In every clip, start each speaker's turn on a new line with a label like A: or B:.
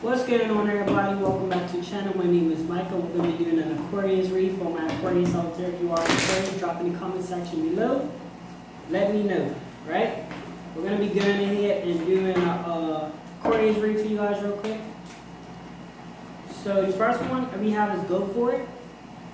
A: What's going on, everybody? Welcome back to the channel. My name is Michael. We're going to be doing an Aquarius read for my Aquarius out there. If you are Aquarius, drop in the comment section below. Let me know, right? We're going to be going ahead and doing an Aquarius read for you guys real quick. So the first one we have is go for it,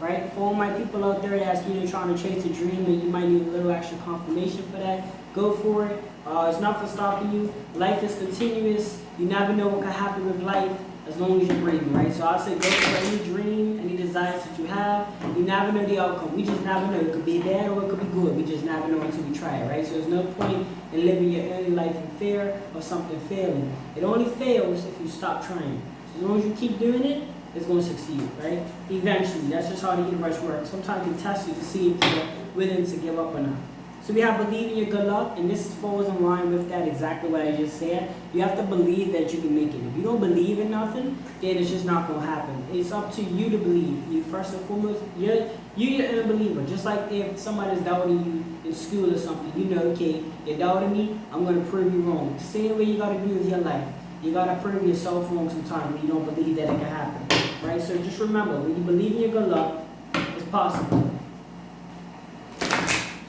A: right? For all my people out there that's trying to chase a dream and you might need a little extra confirmation for that, go for it. It's not for stopping you. Life is continuous. You never know what can happen with life as long as you're breathing, right? So I say go for any dream, any desires that you have. You never know the outcome. We just never know. It could be bad or it could be good. We just never know until we try it, right? So there's no point in living your early life in fear of something failing. It only fails if you stop trying. So as long as you keep doing it, it's going to succeed, right? Eventually. That's just how the universe works. Sometimes it can test you to see if you're willing to give up or not. So we have believe in your good luck, and this falls in line with that, exactly what I just said. You have to believe that you can make it. If you don't believe in nothing, then it's just not going to happen. It's up to you to believe. You first and foremost, you're a believer. Just like if somebody's doubting you in school or something, okay, you're doubting me, I'm going to prove you wrong. Same way you got to do with your life. You got to prove yourself wrong sometimes when you don't believe that it can happen, right? So just remember, when you believe in your good luck, it's possible.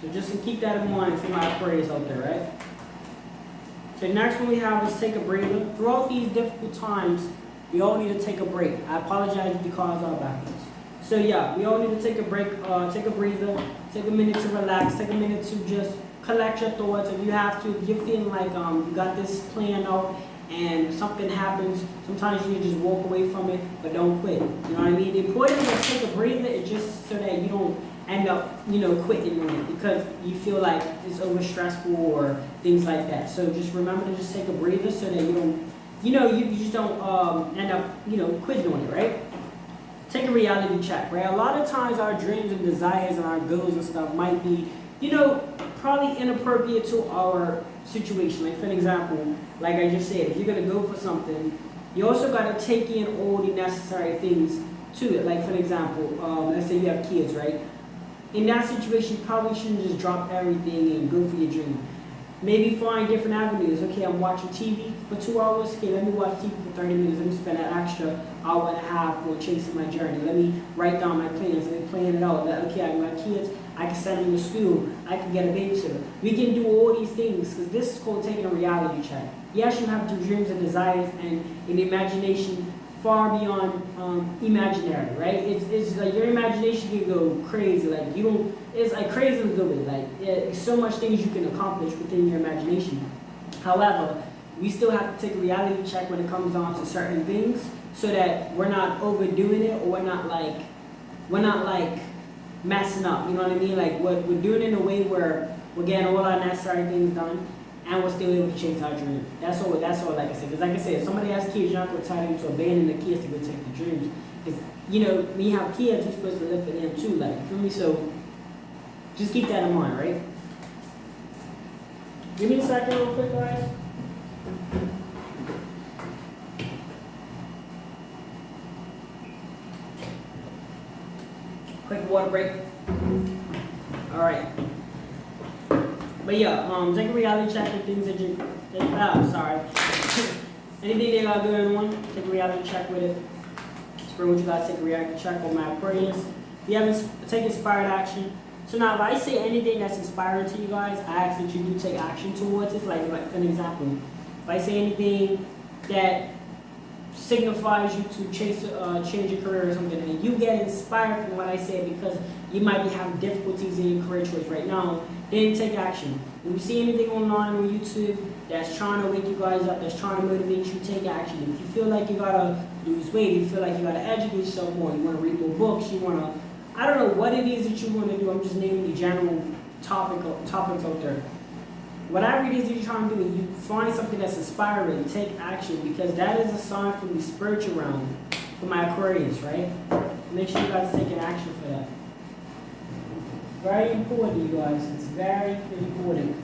A: So just to keep that in mind for my Aquarius out there, right? So the next one we have is take a breather. Throughout these difficult times, we all need to take a break. I apologize if the cards are backwards. So yeah, we all need to take a break, take a breather, take a minute to relax, take a minute to just collect your thoughts. If you have to, if you're feeling like you got this planned out and something happens, sometimes you can just walk away from it, but don't quit. You know what I mean? The important thing to take a breather is just so that you don't end up, quitting on it because you feel like it's over stressful or things like that. So just remember to just take a breather so that you don't, you just don't end up, quitting on it, right? Take a reality check, right? A lot of times our dreams and desires and our goals and stuff might be, probably inappropriate to our situation. Like for an example, like I just said, if you're gonna go for something, you also gotta take in all the necessary things to it. Like for an example, let's say you have kids, right? In that situation, you probably shouldn't just drop everything and go for your dream. Maybe find different avenues. Okay, I'm watching TV for 2 hours. Okay, let me watch TV for 30 minutes. Let me spend an extra hour and a half for chasing my journey. Let me write down my plans. Let me plan it out. Okay, I got kids. I can send them to school. I can get a babysitter. We can do all these things because this is called taking a reality check. Yes, you have the dreams and desires and an imagination far beyond imaginary, right? It's like your imagination can go crazy. Like it's like crazy in a good way. Like there's so much things you can accomplish within your imagination. However, we still have to take a reality check when it comes down to certain things, so that we're not overdoing it or we're not like messing up. You know what I mean? Like we're doing it in a way where we're getting all our necessary things done, and we're still able to chase our dream. That's all, like I said. Because like I said, if somebody has kids, you're not going to tell them to abandon the kids to go take the dreams. Because, when you have kids, you're supposed to live for them too, like, you feel me? So, just keep that in mind, right? Give me a second real quick, guys. Quick water break. All right. But yeah, take a reality check with things that anything they got going on, take a reality check with it. Spring what you guys, take a reality check on my Aquarius. If you haven't, take inspired action. So now if I say anything that's inspiring to you guys, I ask that you do take action towards it. Like for an example, if I say anything that signifies you to change your career or something, and you get inspired from what I say because you might be having difficulties in your career choice right now, then take action. When you see anything online on YouTube that's trying to wake you guys up, that's trying to motivate you, take action. If you feel like you gotta lose weight, if you feel like you gotta educate yourself more, you wanna read more books, you wanna, I don't know what it is that you wanna do, I'm just naming the general topics out there. Whatever it is that you're trying to do, you find something that's inspiring, take action, because that is a sign from the spiritual realm, for my Aquarius, right? Make sure you guys take an action for that. Very important, you guys. It's very important.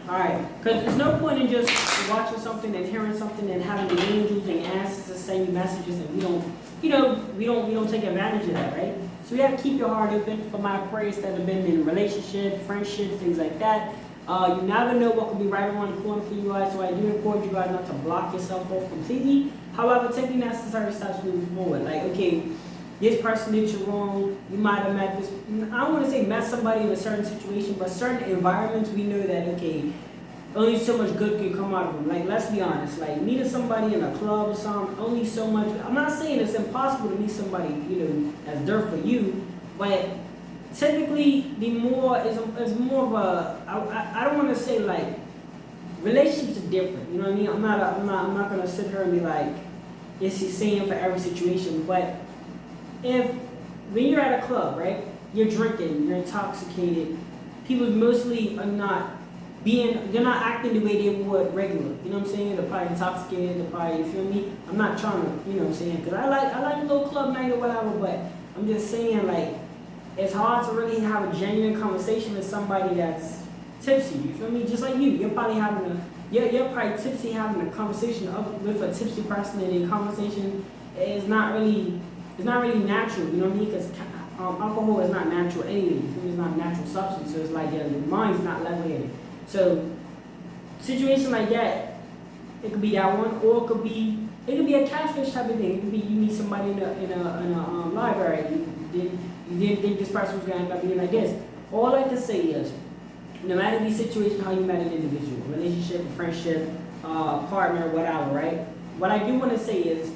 A: Alright, because there's no point in just watching something and hearing something and having the angels and ancestors send you messages and we don't take advantage of that, right? So we have to keep your heart open for my Aquarius that have been in relationships, friendships, things like that. You never know what could be right around the corner for you guys, so I do encourage you guys not to block yourself off completely. However, take the necessary steps moving forward. Like, okay, this person did you wrong. You might have met this, I don't want to say met somebody in a certain situation, but certain environments we know that, okay, only so much good can come out of them. Like, let's be honest, like meeting somebody in a club or something, only so much. I'm not saying it's impossible to meet somebody, that's there for you, but typically the more is more of a, I don't want to say like, relationships are different, you know what I mean? I'm not gonna sit here and be like, it's the same for every situation, but when you're at a club, right, you're drinking, you're intoxicated, people mostly are not they're not acting the way they would regular, you know what I'm saying? They're probably intoxicated, they're probably, you feel me? I'm not trying to, you know what I'm saying? Because I like a little club night or whatever, but I'm just saying, like, it's hard to really have a genuine conversation with somebody that's tipsy, you feel me? Just like you're probably you're probably tipsy having a conversation with a tipsy person, and the conversation is not really natural, you know what I mean? Because alcohol is not natural anyway, you feel me? It's not a natural substance, so it's like your mind's not level-headed. So, situation like that, it could be that one, or it could be a catfish type of thing. It could be you meet somebody in a library, you didn't think this person was going to end up being like this. All I can say is, no matter the situation, how you met an individual, relationship, friendship, partner, whatever, right? What I do want to say is,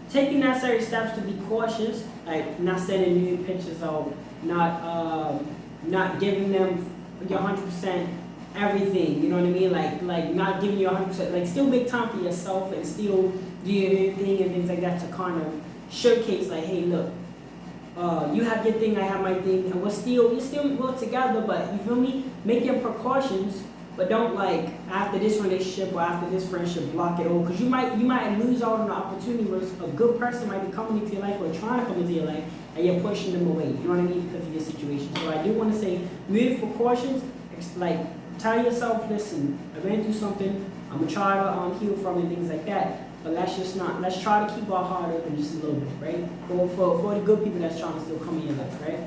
A: taking necessary steps to be cautious, like not sending nude pictures out, not giving them your 100% everything, you know what I mean? Like not giving you 100%, like still make time for yourself and still do your thing and things like that to kind of showcase, like, hey, look, you have your thing, I have my thing, and we're still together, but you feel me? Make your precautions, but don't, like, after this relationship or after this friendship, block it all, because you might lose out on the opportunity where a good person might be coming into your life or trying to come into your life, and you're pushing them away, you know what I mean, because of your situation. So I do want to say, move precautions, like, tell yourself, listen, I went through something, I'm going to try to heal from it and things like that, but let's try to keep our heart open just a little bit, right? For the good people that's trying to still come in your life, right?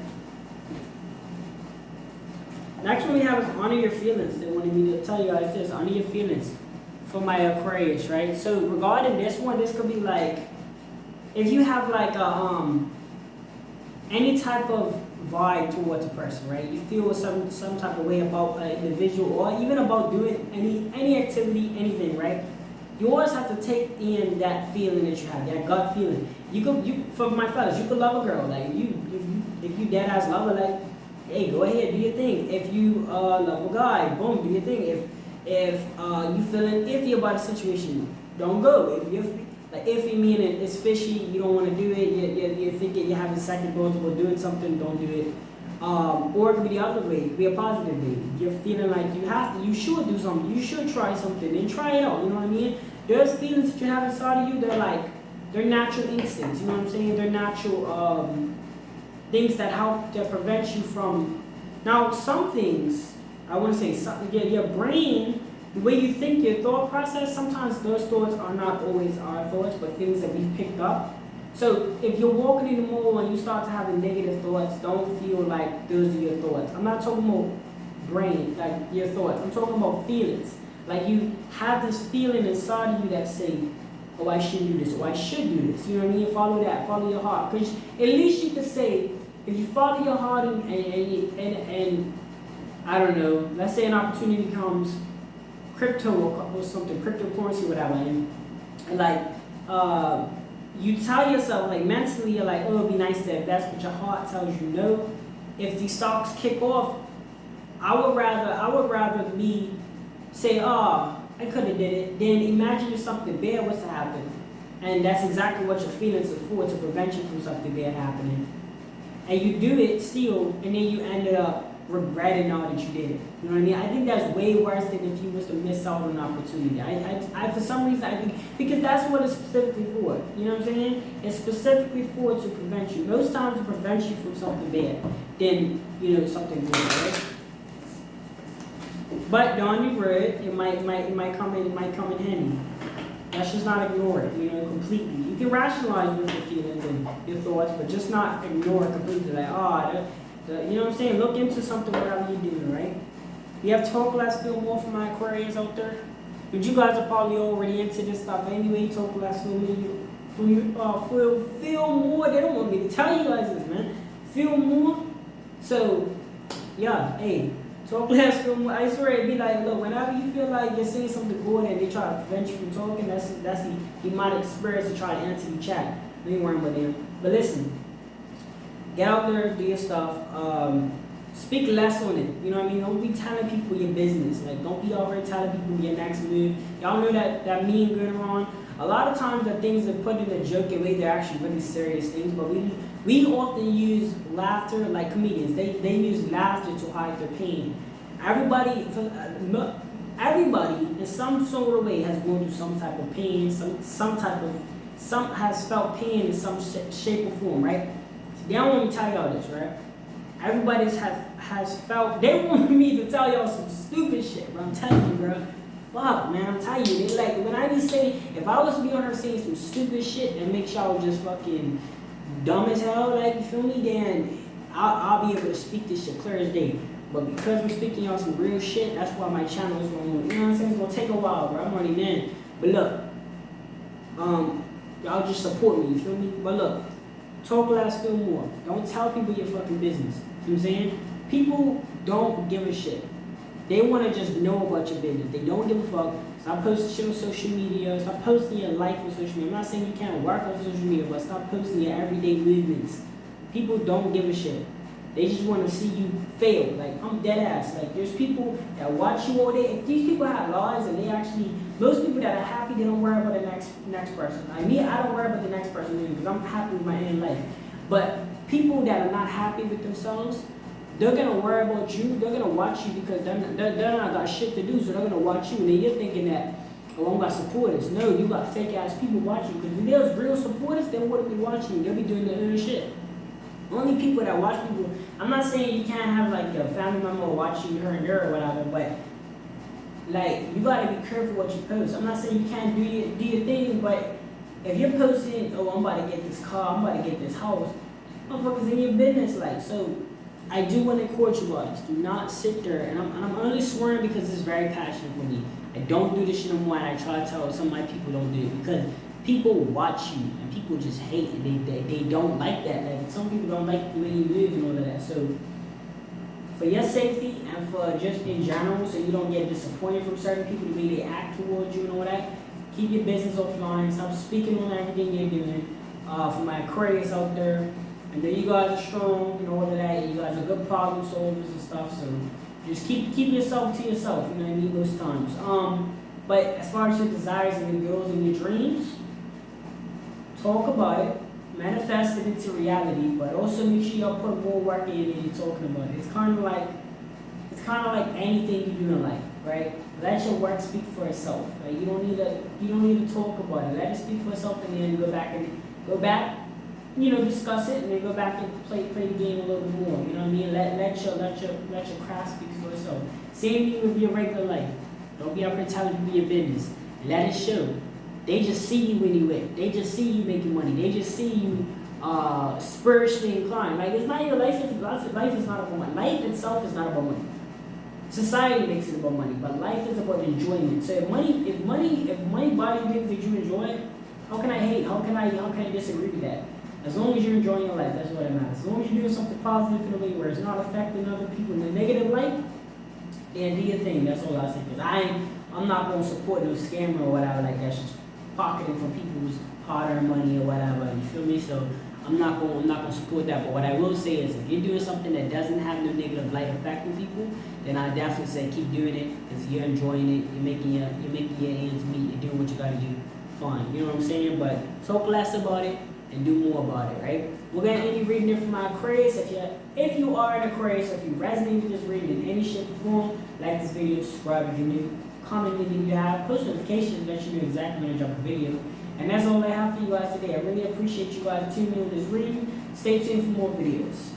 A: Next one we have is honor your feelings. They wanted me to tell you guys this, honor your feelings for my Aquarius, right? So regarding this one, this could be like, if you have like any type of vibe towards a person, right? You feel some type of way about an individual, or even about doing any activity, anything, right? You always have to take in that feeling that you have, that gut feeling. For my fellas, you could love a girl, like if you dead ass love her, like, hey, go ahead, do your thing. If you love a guy, boom, do your thing. If you feeling iffy about a situation, don't go. If you're like iffy meaning it's fishy, you don't want to do it, you're thinking you're having second thoughts about doing something, don't do it. Or it could be the other way, be a positive way. You're feeling like you should do something, you should try something, then try it out, you know what I mean? There's feelings that you have inside of you, they're natural instincts, you know what I'm saying? They're natural things that help to prevent you from, now some things, I want to say, your brain, the way you think, your thought process, sometimes those thoughts are not always our thoughts, but things that we've picked up. So if you're walking in the mall and you start to have negative thoughts, don't feel like those are your thoughts. I'm not talking about brain, like your thoughts. I'm talking about feelings. Like you have this feeling inside of you that say, oh, I should do this, or I should do this. You know what I mean? Follow that, follow your heart. Because at least you could say, if you follow your heart and I don't know, let's say an opportunity comes, crypto or something, cryptocurrency, whatever, and like, you tell yourself, like mentally, you're like, oh, it'd be nice to invest, but your heart tells you no. If these stocks kick off, I would rather me say, oh, I could have did it, then imagine if something bad was to happen. And that's exactly what your feelings are for, to prevent you from something bad happening. And you do it still, and then you ended up regretting all that you did it. You know what I mean? I think that's way worse than if you was to miss out on an opportunity. I for some reason, I think, because that's what it's specifically for. You know what I'm saying? It's specifically for to prevent you. Most times to prevent you from something bad than, something good, right? But down the road, it might come in handy. Let's just not ignore it, completely. You can rationalize with your feelings and your thoughts, but just not ignore it completely. Like, you know what I'm saying? Look into something, whatever you're doing, right? We have talk less, feel more for my Aquarius out there. But you guys are probably already into this stuff anyway. Talk less, feel more. Feel more. They don't want me to tell you guys this, man. Feel more. So, yeah, hey, talk less, feel more. I swear it'd be like, look, whenever you feel like you're saying something good and they try to prevent you from talking, that's the demonic spirits to try to answer your chat. We ain't worrying about them. But listen, get out there, do your stuff. Speak less on it. You know what I mean? Don't be telling people your business. Like, don't be already telling people your next move. Y'all know that meme going around. A lot of times the things are put in a joking way, they're actually really serious things. But we often use laughter, like comedians. They use laughter to hide their pain. Everybody in some sort of way has gone through some type of pain, some has felt pain in some shape or form, right? They don't want me to tell y'all this, right? Everybody has felt. They want me to tell y'all some stupid shit, bro. I'm telling you, bro. Fuck, man. I'm telling you. They like when I be saying, if I was to be on her saying some stupid shit and make y'all just fucking dumb as hell, like you feel me, then I'll be able to speak this shit clear as day. But because I'm speaking y'all some real shit, that's why my channel is going. You know what I'm saying? It's gonna take a while, bro. I'm already in. But look, y'all just support me. You feel me? But look. Talk less, feel more. Don't tell people your fucking business. You know what I'm saying? People don't give a shit. They want to just know about your business. They don't give a fuck. Stop posting shit on social media. Stop posting your life on social media. I'm not saying you can't work on social media, but stop posting your everyday movements. People don't give a shit. They just want to see you fail. Like, I'm dead ass. Like, there's people that watch you all day. If these people have lives and they actually, most people that are happy, they don't worry about the next person. Like me, I don't worry about the next person because I'm happy with my own life. But people that are not happy with themselves, they're going to worry about you. They're going to watch you because they're not got shit to do. So they're going to watch you. And then you're thinking that, oh, I'm got supporters. No, you got fake ass people watching you. Because if there's real supporters, they wouldn't be watching you. They'll be doing their own shit. Only people that watch people, I'm not saying you can't have like a family member watching her and her or whatever, but like you gotta be careful what you post. I'm not saying you can't do your thing, but if you're posting, oh, I'm about to get this car, I'm about to get this house, motherfuckers in your business, like, so I do want to encourage you guys, do not sit there, and I'm only swearing because it's very passionate for me. I don't do this shit no more, and I try to tell some of my people don't do it because people watch you and people just hate it. They don't like that. Like some people don't like the way you live and all of that. So for your safety and for just in general, so you don't get disappointed from certain people the way they act towards you and all that, keep your business offline. Stop speaking on everything you're doing. For my Aquarius out there, and then you guys are strong and all of that. You guys are good problem solvers and stuff. So just keep yourself to yourself. You know what I mean? Most times. But as far as your desires and your goals and your dreams, talk about it, manifest it into reality, but also make sure y'all put more work in than you're talking about it. It's kind of like anything you do in life, right? Let your work speak for itself. Right? You don't need to talk about it. Let it speak for itself, and then go back, discuss it, and then go back and play the game a little bit more. You know what I mean? Let your craft speak for itself. Same thing with your regular life. Don't be out here telling people your business. Let it show. They just see you anyway. They just see you making money. They just see you spiritually inclined. Like, it's not your life. Life is not about money. Life itself is not about money. Society makes it about money, but life is about enjoyment. So if money buys you things that you enjoy, how can I hate? How can I disagree with that? As long as you're enjoying your life, that's what it matters. As long as you're doing something positive in a way where it's not affecting other people in a negative light, then do your thing. That's all I say. Because I'm not gonna support no scammer or whatever like that. Pocketing from people's hard-earned money or whatever, you feel me? So I'm not gonna support that. But what I will say is, if you're doing something that doesn't have no negative light affecting people, then I definitely say keep doing it because you're enjoying it. You're making your ends meet. You're doing what you gotta do. Fine, you know what I'm saying? But talk less about it and do more about it, right? We're gonna end you reading it from my Aquarius. If you are an Aquarius, or if you resonate with this reading in any shape or form, like this video, subscribe if you're new. Comment if you have, post notifications to let you know exactly when I drop a video. And that's all I have for you guys today. I really appreciate you guys tuning in with this reading. Stay tuned for more videos.